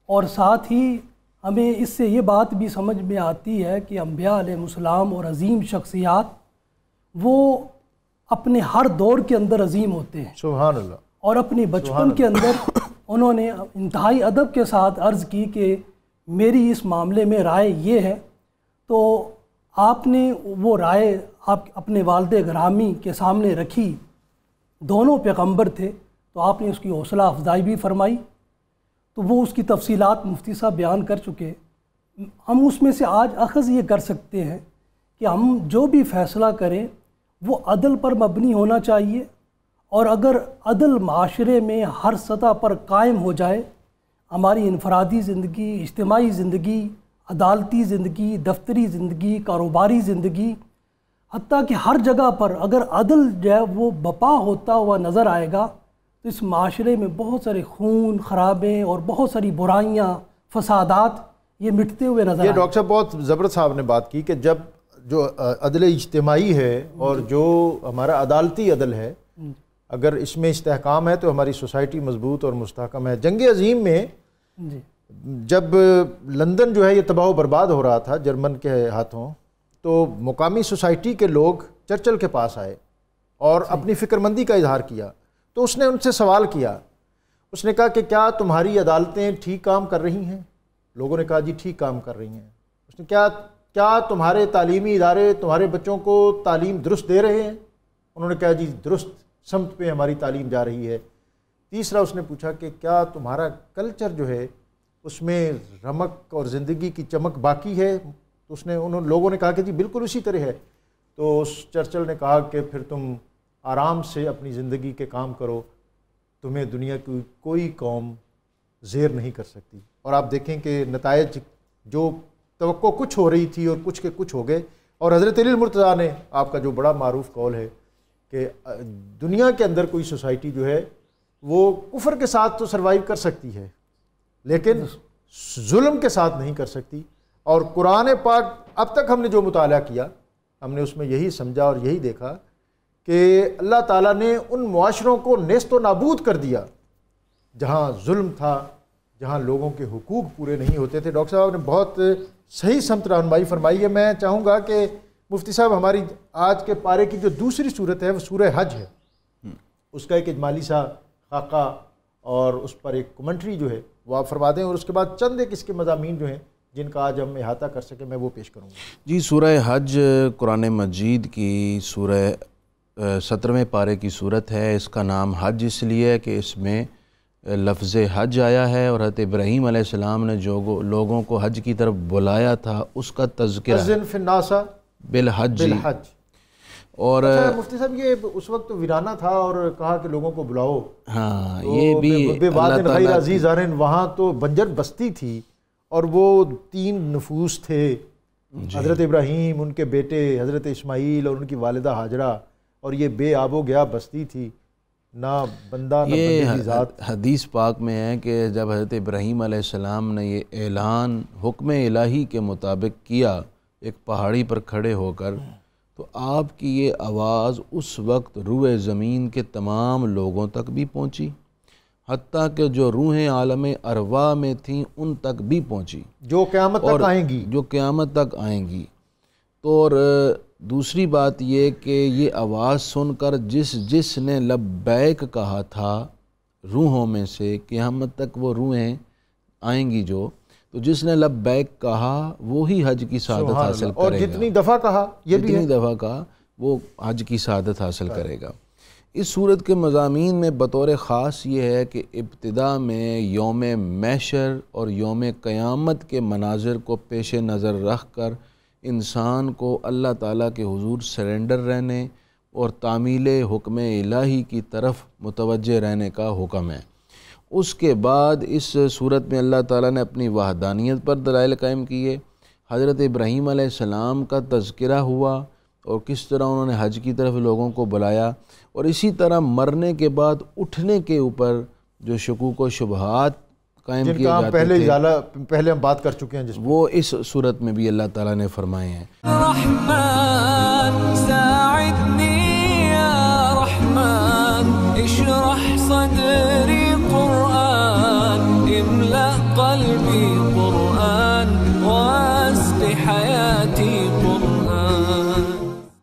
اور ساتھ ہی ہمیں اس سے یہ بات بھی سمجھ میں آتی ہے کہ انبیاء علیہ السلام اور عظیم شخصیات وہ اپنے ہر دور کے اندر عظیم ہوتے ہیں۔ سبحان اللہ۔ اور اپنے بچپن کے اندر انہوں نے انتہائی ادب کے ساتھ عرض کی کہ میری اس معاملے میں رائے یہ ہے، تو آپ نے وہ رائے آپ اپنے والد گرامی کے سامنے رکھی، دونوں پیغمبر تھے، تو آپ نے اس کی حوصلہ افزائی بھی فرمائی۔ تو وہ اس کی تفصیلات مفتی صاحب بیان کر چکے۔ ہم اس میں سے آج اخذ یہ کر سکتے ہیں کہ ہم جو بھی فیصلہ کریں وہ عدل پر مبنی ہونا چاہیے، اور اگر عدل معاشرے میں ہر سطح پر قائم ہو جائے، ہماری انفرادی زندگی، اجتماعی زندگی، عدالتی زندگی، دفتری زندگی، کاروباری زندگی، حتیٰ کہ ہر جگہ پر اگر عدل جو ہے وہ بپا ہوتا ہوا نظر آئے گا، تو اس معاشرے میں بہت سارے خون خرابے اور بہت ساری برائیاں، فسادات یہ مٹتے ہوئے نظر آئیں۔ یہ ڈاکٹر صاحب بہت زبردست صاحب نے بات کی کہ جب جو عدل اجتماعی ہے اور جو ہمارا عدالتی عدل ہے، اگر اس میں استحکام ہے تو ہماری سوسائٹی مضبوط اور مستحکم ہے۔ جنگ عظیم میں جب لندن جو ہے یہ تباہ و برباد ہو رہا تھا جرمن کے ہاتھوں، تو مقامی سوسائٹی کے لوگ چرچل کے پاس آئے اور اپنی فکر مندی کا اظہار کیا۔ تو اس نے ان سے سوال کیا، اس نے کہا کہ کیا تمہاری عدالتیں ٹھیک کام کر رہی ہیں؟ لوگوں نے کہا جی ٹھیک کام کر رہی ہیں۔ اس نے کیا تمہارے تعلیمی ادارے تمہارے بچوں کو تعلیم درست دے رہے ہیں؟ انہوں نے کہا جی درست سمت پہ ہماری تعلیم جا رہی ہے۔ تیسرا اس نے پوچھا کہ کیا تمہارا کلچر جو ہے اس میں رمق اور زندگی کی چمک باقی ہے؟ تو لوگوں نے کہا کہ جی بالکل اسی طرح ہے۔ تو اس چرچل نے کہا کہ پھر تم آرام سے اپنی زندگی کے کام کرو، تمہیں دنیا کی کوئی قوم زیر نہیں کر سکتی۔ اور آپ دیکھیں کہ نتائج جو توقع کچھ ہو رہی تھی اور کچھ کے کچھ ہو گئے۔ اور حضرت علی المرتضیٰ نے آپ کا جو بڑا معروف قول ہے کہ دنیا کے اندر کوئی سوسائٹی جو ہے وہ کفر کے ساتھ تو سروائیو کر سکتی ہے لیکن ظلم کے ساتھ نہیں کر سکتی۔ اور قرآن پاک اب تک ہم نے جو مطالعہ کیا، ہم نے اس میں یہی سمجھا اور یہی دیکھا کہ اللہ تعالیٰ نے ان معاشروں کو نیست و نابود کر دیا جہاں ظلم تھا، جہاں لوگوں کے حقوق پورے نہیں ہوتے تھے۔ ڈاکٹر صاحب نے بہت صحیح سمت رہنمائی فرمائی ہے۔ میں چاہوں گا کہ مفتی صاحب ہماری آج کے پارے کی جو دوسری صورت ہے وہ سورہ حج ہے، اس کا ایک اجمالی سا خاکہ اور اس پر ایک کمنٹری جو ہے وہ آپ فرما دیں، اور اس کے بعد چند ایک اس کے مضامین جو ہیں جن کا آج ہم احاطہ کر سکیں میں وہ پیش کروں گا۔ جی، سورہ حج قرآن مجید کی سورہ 17ویں پارے کی صورت ہے۔ اس کا نام حج اس لیے ہے کہ اس میں لفظ حج آیا ہے، اور حضرت ابراہیم علیہ السلام نے جو لوگوں کو حج کی طرف بلایا تھا اس کا تذکرہ اذن فی الناس بالحج۔ اور مفتی صاحب یہ اس وقت تو ویرانہ تھا اور کہا کہ لوگوں کو بلاؤ، ہاں یہ بھی اللہ تعالیٰ عزیز آرین، وہاں تو بنجر بستی تھی اور وہ 3 نفوس تھے، حضرت ابراہیم، ان کے بیٹے حضرت اسماعیل اور ان کی والدہ ہاجرہ، اور یہ بے آب و گیا بستی تھی، نہ بندہ نہ بندے کی ذات۔ حدیث پاک میں ہے کہ جب حضرت ابراہیم علیہ السلام نے یہ اعلان حکم الہی کے مطابق کیا ایک پہاڑی پر کھڑے ہو کر، تو آپ کی یہ آواز اس وقت روئے زمین کے تمام لوگوں تک بھی پہنچی، حتیٰ کہ جو روحیں عالم ارواح میں تھیں ان تک بھی پہنچی، جو قیامت تک آئیں گی، جو قیامت تک آئیں گی۔ تو اور دوسری بات یہ کہ یہ آواز سن کر جس نے لبیک کہا تھا روحوں میں سے، قیامت تک وہ روحیں آئیں گی تو جس نے لبیک کہا وہی حج کی سعادت حاصل کرے گا، اور جتنی دفعہ کہا یہ بھی جتنی دفعہ کہا وہ حج کی سعادت حاصل کرے گا۔ اس صورت کے مضامین میں بطور خاص یہ ہے کہ ابتدا میں یوم محشر اور یوم قیامت کے مناظر کو پیش نظر رکھ کر انسان کو اللہ تعالیٰ کے حضور سرنڈر رہنے، اور تعمیل حکم الہی کی طرف متوجہ رہنے کا حکم ہے۔ اس کے بعد اس صورت میں اللہ تعالیٰ نے اپنی وحدانیت پر دلائل قائم کیے، حضرت ابراہیم علیہ السلام کا تذکرہ ہوا اور کس طرح انہوں نے حج کی طرف لوگوں کو بلایا، اور اسی طرح مرنے کے بعد اٹھنے کے اوپر جو شکوک و شبہات قائم کیے جاتے تھے، پہلے ہم بات کر چکے ہیں، جس وہ اس صورت میں بھی اللہ تعالیٰ نے فرمائے ہیں۔ رحمن ساعدنی یا رحمن اشرح صدری قرآن املأ قلبی قرآن واسق حیاتی قرآن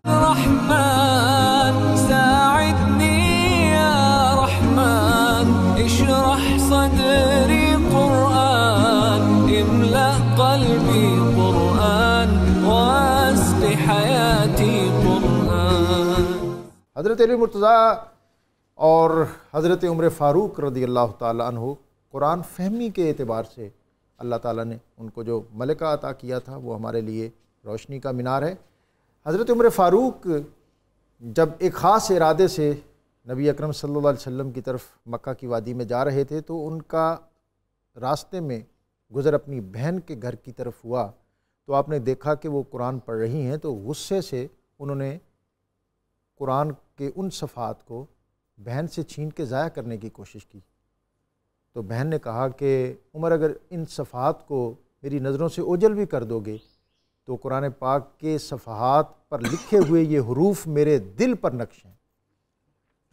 رحمن ساعدنی یا رحمن اشرح صدری قرآن املأ قلبی قرآن واسق حیاتی قرآن۔ حضرت علی مرتضیٰ اور حضرت عمر فاروق رضی اللہ تعالیٰ عنہ قرآن فہمی کے اعتبار سے اللہ تعالیٰ نے ان کو جو ملکہ عطا کیا تھا وہ ہمارے لیے روشنی کا مینار ہے۔ حضرت عمر فاروق جب ایک خاص ارادے سے نبی اکرم صلی اللہ علیہ وسلم کی طرف مکہ کی وادی میں جا رہے تھے، تو ان کا راستے میں گزر اپنی بہن کے گھر کی طرف ہوا، تو آپ نے دیکھا کہ وہ قرآن پڑھ رہی ہیں، تو غصے سے انہوں نے قرآن کے ان صفحات کو بہن سے چھین کے ضائع کرنے کی کوشش کی۔ تو بہن نے کہا کہ عمر اگر ان صفحات کو میری نظروں سے اوجھل بھی کر دو گے تو قرآن پاک کے صفحات پر لکھے ہوئے یہ حروف میرے دل پر نقش ہیں۔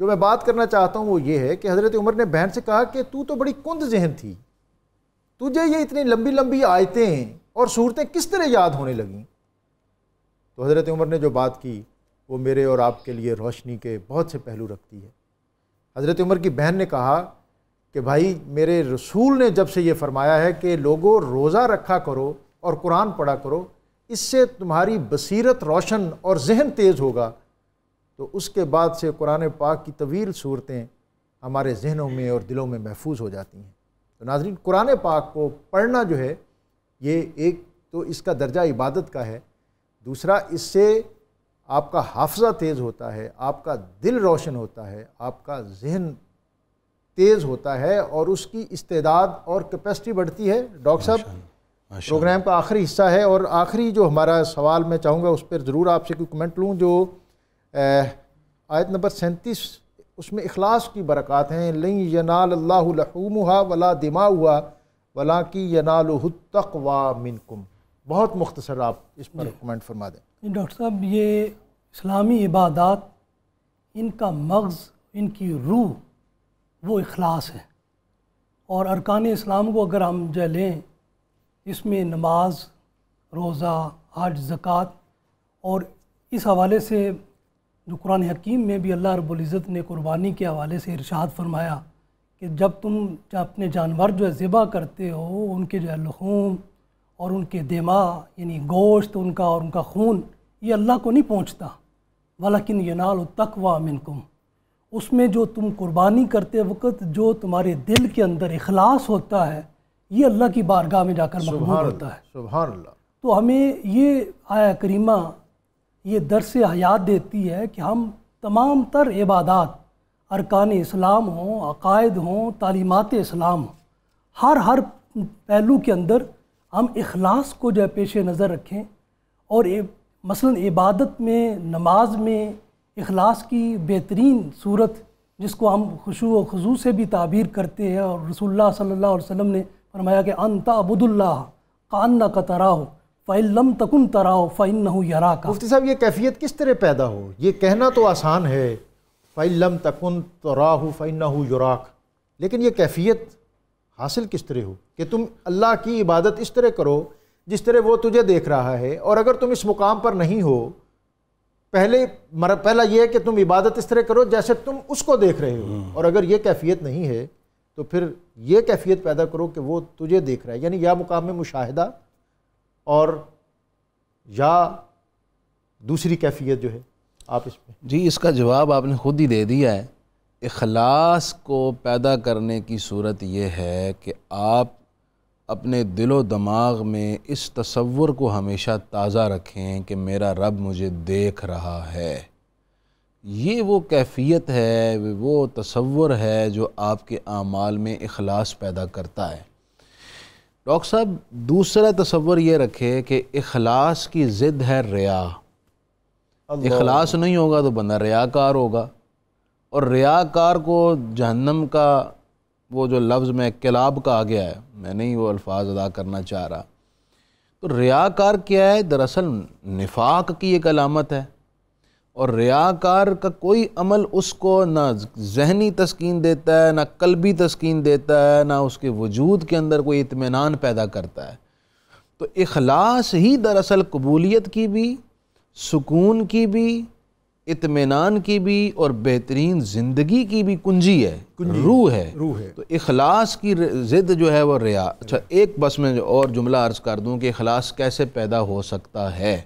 جو میں بات کرنا چاہتا ہوں وہ یہ ہے کہ حضرت عمر نے بہن سے کہا کہ تو بڑی کند ذہن تھی، تجھے یہ اتنی لمبی لمبی آیتیں اور صورتیں کس طرح یاد ہونے لگیں؟ تو حضرت عمر نے جو بات کی وہ میرے اور آپ کے لیے روشنی کے بہت سے پہلو رکھتی ہے۔ حضرت عمر کی بہن نے کہا کہ بھائی میرے رسول نے جب سے یہ فرمایا ہے کہ لوگوں روزہ رکھا کرو اور قرآن پڑھا کرو، اس سے تمہاری بصیرت روشن اور ذہن تیز ہوگا، تو اس کے بعد سے قرآن پاک کی طویل صورتیں ہمارے ذہنوں میں اور دلوں میں محفوظ ہو جاتی ہیں۔ تو ناظرین، قرآن پاک کو پڑھنا جو ہے یہ ایک تو اس کا درجہ عبادت کا ہے، دوسرا اس سے آپ کا حافظہ تیز ہوتا ہے، آپ کا دل روشن ہوتا ہے، آپ کا ذہن تیز ہوتا ہے اور اس کی استعداد اور کیپیسٹی بڑھتی ہے۔ ڈاکٹر صاحب، پروگرام کا آخری حصہ ہے اور آخری جو ہمارا سوال میں چاہوں گا اس پر ضرور آپ سے کوئی کمنٹ لوں، جو آیت نمبر 37 اس میں اخلاص کی برکات ہیں، لن ینال اللہ لحومها ولا دماؤها ولکن ینالہ التقوی منکم۔ بہت مختصر آپ اس پر کمنٹ فرما دیں۔ ڈاکٹر صاحب، یہ اسلامی عبادات، ان کا مغز، ان کی روح وہ اخلاص ہے، اور ارکان اسلام کو اگر ہم جو لیں، اس میں نماز، روزہ، حج، زکوٰۃ، اور اس حوالے سے جو قرآن حکیم میں بھی اللہ رب العزت نے قربانی کے حوالے سے ارشاد فرمایا کہ جب تم اپنے جانور جو ہے ذبح کرتے ہو، ان کے جو ہے لحوم اور ان کے دماء یعنی گوشت ان کا اور ان کا خون، یہ اللہ کو نہیں پہنچتا، ولیکن ینال التقوی منکم، اس میں جو تم قربانی کرتے وقت جو تمہارے دل کے اندر اخلاص ہوتا ہے، یہ اللہ کی بارگاہ میں جا کر مقبول ہوتا ہے۔ سبحان اللہ۔ تو ہمیں یہ آیہ کریمہ یہ درس حیات دیتی ہے کہ ہم تمام تر عبادات، ارکان اسلام ہوں، عقائد ہوں، تعلیمات اسلام ہوں، ہر پہلو کے اندر ہم اخلاص کو جو ہے پیش نظر رکھیں، اور مثلا عبادت میں، نماز میں اخلاص کی بہترین صورت جس کو ہم خشوع و خضوع سے بھی تعبیر کرتے ہیں، اور رسول اللہ صلی اللہ علیہ وسلم نے فرمایا کہ انت عبد اللہ کأنک تراہ فإن لم تکن تراہ فإنہ یراک۔ مفتی صاحب، یہ کیفیت کس طرح پیدا ہو؟ یہ کہنا تو آسان ہے فإن لم تکن تراہ فإنہ یراک، لیکن یہ کیفیت حاصل کس طرح ہو کہ تم اللہ کی عبادت اس طرح کرو جس طرح وہ تجھے دیکھ رہا ہے، اور اگر تم اس مقام پر نہیں ہو، پہلا یہ ہے کہ تم عبادت اس طرح کرو جیسے تم اس کو دیکھ رہے ہو، اور اگر یہ کیفیت نہیں ہے تو پھر یہ کیفیت پیدا کرو کہ وہ تجھے دیکھ رہا ہے، یعنی یا مقام میں مشاہدہ اور یا دوسری کیفیت جو ہے آپ اس میں۔ جی، اس کا جواب آپ نے خود ہی دے دیا ہے۔ اخلاص کو پیدا کرنے کی صورت یہ ہے کہ آپ اپنے دل و دماغ میں اس تصور کو ہمیشہ تازہ رکھیں کہ میرا رب مجھے دیکھ رہا ہے، یہ وہ کیفیت ہے، وہ تصور ہے جو آپ کے اعمال میں اخلاص پیدا کرتا ہے۔ ڈاکٹر صاحب دوسرا تصور یہ رکھے کہ اخلاص کی ضد ہے ریا۔ اخلاص نہیں ہوگا تو بندہ ریاکار ہوگا، اور ریاکار کو جہنم کا وہ جو لفظ میں کلاب کہا گیا ہے، میں نہیں وہ الفاظ ادا کرنا چاہ رہا، تو ریاکار کیا ہے؟ دراصل نفاق کی ایک علامت ہے، اور ریاکار کا کوئی عمل اس کو نہ ذہنی تسکین دیتا ہے، نہ قلبی تسکین دیتا ہے، نہ اس کے وجود کے اندر کوئی اطمینان پیدا کرتا ہے۔ تو اخلاص ہی دراصل قبولیت کی بھی، سکون کی بھی، اطمینان کی بھی اور بہترین زندگی کی بھی کنجی ہے، روح ہے۔ تو اخلاص کی ضد جو ہے وہ ریا۔ اچھا ایک بس میں اور جملہ عرض کر دوں کہ اخلاص کیسے پیدا ہو سکتا ہے۔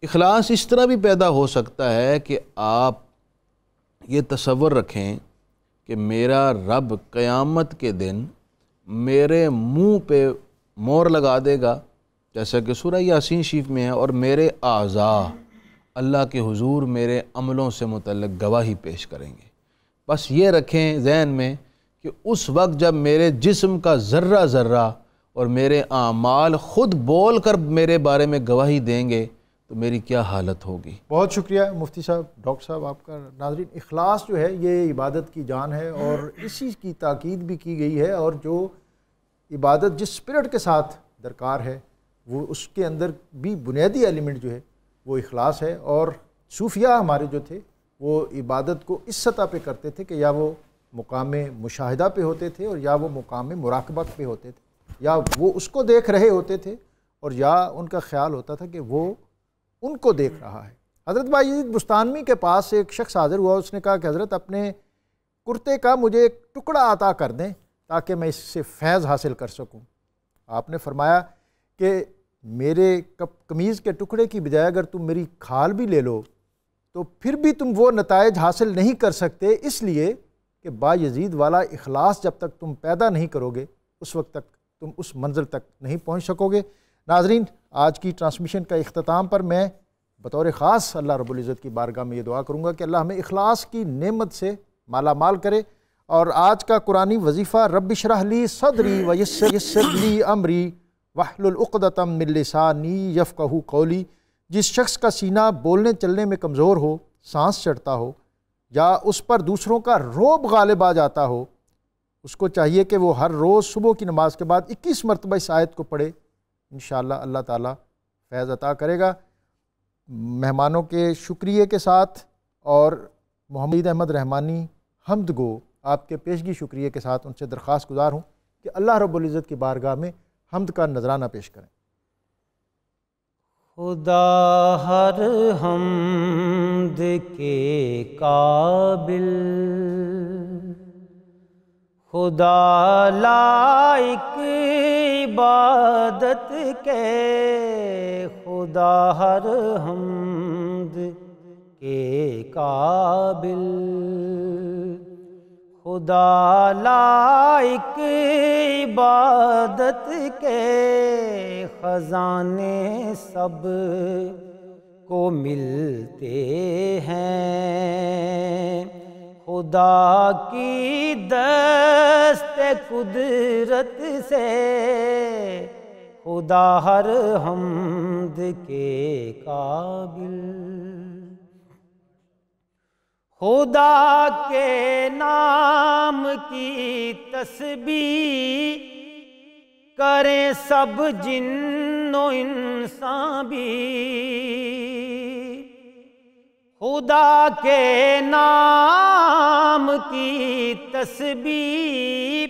اخلاص اس طرح بھی پیدا ہو سکتا ہے کہ آپ یہ تصور رکھیں کہ میرا رب قیامت کے دن میرے منہ پہ مور لگا دے گا، جیسا کہ سورہ یاسین شریف میں ہے، اور میرے اعضاء اللہ کے حضور میرے عملوں سے متعلق گواہی پیش کریں گے۔ بس یہ رکھیں ذہن میں کہ اس وقت جب میرے جسم کا ذرہ ذرہ اور میرے اعمال خود بول کر میرے بارے میں گواہی دیں گے تو میری کیا حالت ہوگی۔ بہت شکریہ مفتی صاحب، ڈاکٹر صاحب آپ کا۔ ناظرین، اخلاص جو ہے یہ عبادت کی جان ہے، اور اسی کی تاکید بھی کی گئی ہے، اور جو عبادت جس اسپرٹ کے ساتھ درکار ہے وہ اس کے اندر بھی بنیادی ایلیمنٹ جو ہے وہ اخلاص ہے۔ اور صوفیہ ہمارے جو تھے وہ عبادت کو اس سطح پہ کرتے تھے کہ یا وہ مقام مشاہدہ پہ ہوتے تھے، اور یا وہ مقام مراقبت پہ ہوتے تھے، یا وہ اس کو دیکھ رہے ہوتے تھے، اور یا ان کا خیال ہوتا تھا کہ وہ ان کو دیکھ رہا ہے۔ حضرت بایزید بستانی کے پاس ایک شخص حاضر ہوا، اس نے کہا کہ حضرت اپنے کرتے کا مجھے ایک ٹکڑا عطا کر دیں تاکہ میں اس سے فیض حاصل کر سکوں۔ آپ نے فرمایا کہ میرے قمیض کے ٹکڑے کی بجائے اگر تم میری کھال بھی لے لو تو پھر بھی تم وہ نتائج حاصل نہیں کر سکتے، اس لیے کہ بایزید والا اخلاص جب تک تم پیدا نہیں کرو گے اس وقت تک تم اس منزل تک نہیں پہنچ سکو گے۔ ناظرین، آج کی ٹرانسمیشن کا اختتام پر میں بطور خاص اللہ رب العزت کی بارگاہ میں یہ دعا کروں گا کہ اللہ ہمیں اخلاص کی نعمت سے مالا مال کرے۔ اور آج کا قرآنی وظیفہ رب اشرح لی صدری ویسر لی امری واحلل عقدۃ من لسانی یفقہوا قولی۔ جس شخص کا سینہ بولنے چلنے میں کمزور ہو، سانس چڑھتا ہو، یا اس پر دوسروں کا رعب غالب آ جاتا ہو، اس کو چاہیے کہ وہ ہر روز صبح کی نماز کے بعد 21 مرتبہ اس آیت کو پڑھے، انشاءاللہ اللہ تعالیٰ فیض عطا کرے گا۔ مہمانوں کے شکریہ کے ساتھ اور محمد احمد رحمانی حمد گو آپ کے پیشگی شکریہ کے ساتھ ان سے درخواست گزار ہوں کہ اللہ رب العزت کی بارگاہ میں حمد کا نذرانہ پیش کریں۔ خدا ہر حمد کے قابل، خدا لائق عبادت کے، خدا ہر حمد کے قابل، خدا لائق عبادت کے، خزانے سب کو ملتے ہیں، خدا کی دست قدرت سے، خدا ہر حمد کے قابل، خدا کے نام کی تسبیح کریں سب جن و انسان بھی، خدا کے نام کی تسبیح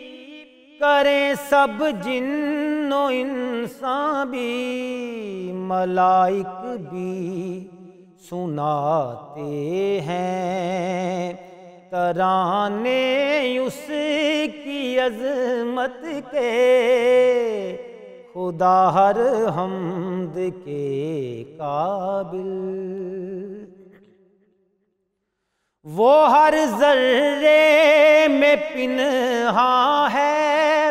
کریں سب جن و انسان بھی، ملائک بھی سناتے ہیں ترانے اس کی عظمت کے، خدا ہر حمد کے قابل، وہ ہر ذرے میں پنہاں ہے،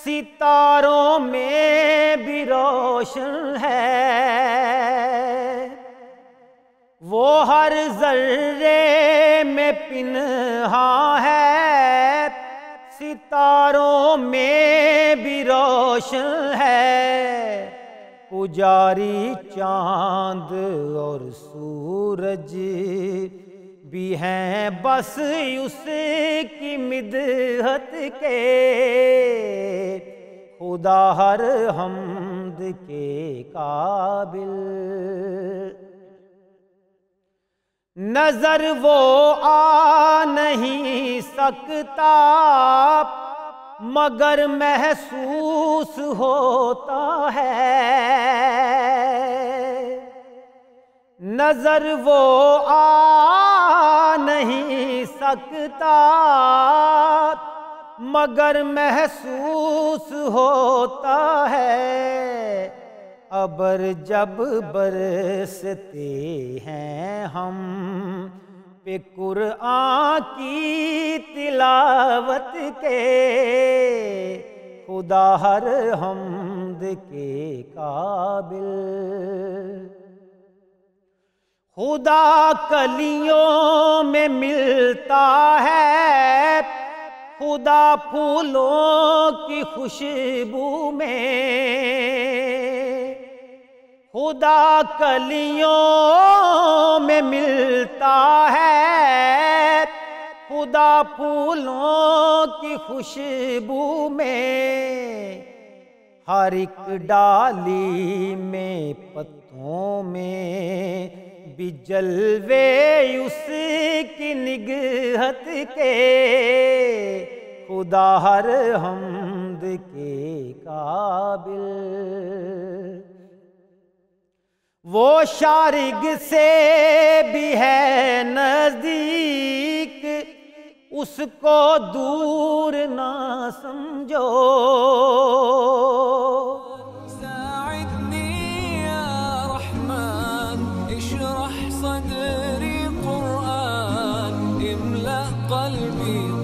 ستاروں میں بھی روشن ہے، وہ ہر ذرے میں پنہاں ہے، ستاروں میں بھی روشن ہے، پجاری چاند اور سورج بھی ہیں بس اس کی مدحت کے، خدا ہر حمد کے قابل، نظر وہ آ نہیں سکتا مگر محسوس ہوتا ہے، نظر وہ آ نہیں سکتا مگر محسوس ہوتا ہے، ابر جب برستے ہیں ہم پہ قرآن کی تلاوت کے، خدا ہر حمد کے قابل، خدا کلیوں میں ملتا ہے، خدا پھولوں کی خوشبو میں، خدا کلیوں میں ملتا ہے، خدا پھولوں کی خوشبو میں، ہر ایک ڈالی میں پتوں میں بھی جلوے اس کی نگہت کے، خدا ہر حمد کے قابل، وہ شارگ سے بھی ہے نزدیک، اس کو دور نہ سمجھو، ساعدني يا رحمن اشرح صدري قرآن املأ قلبي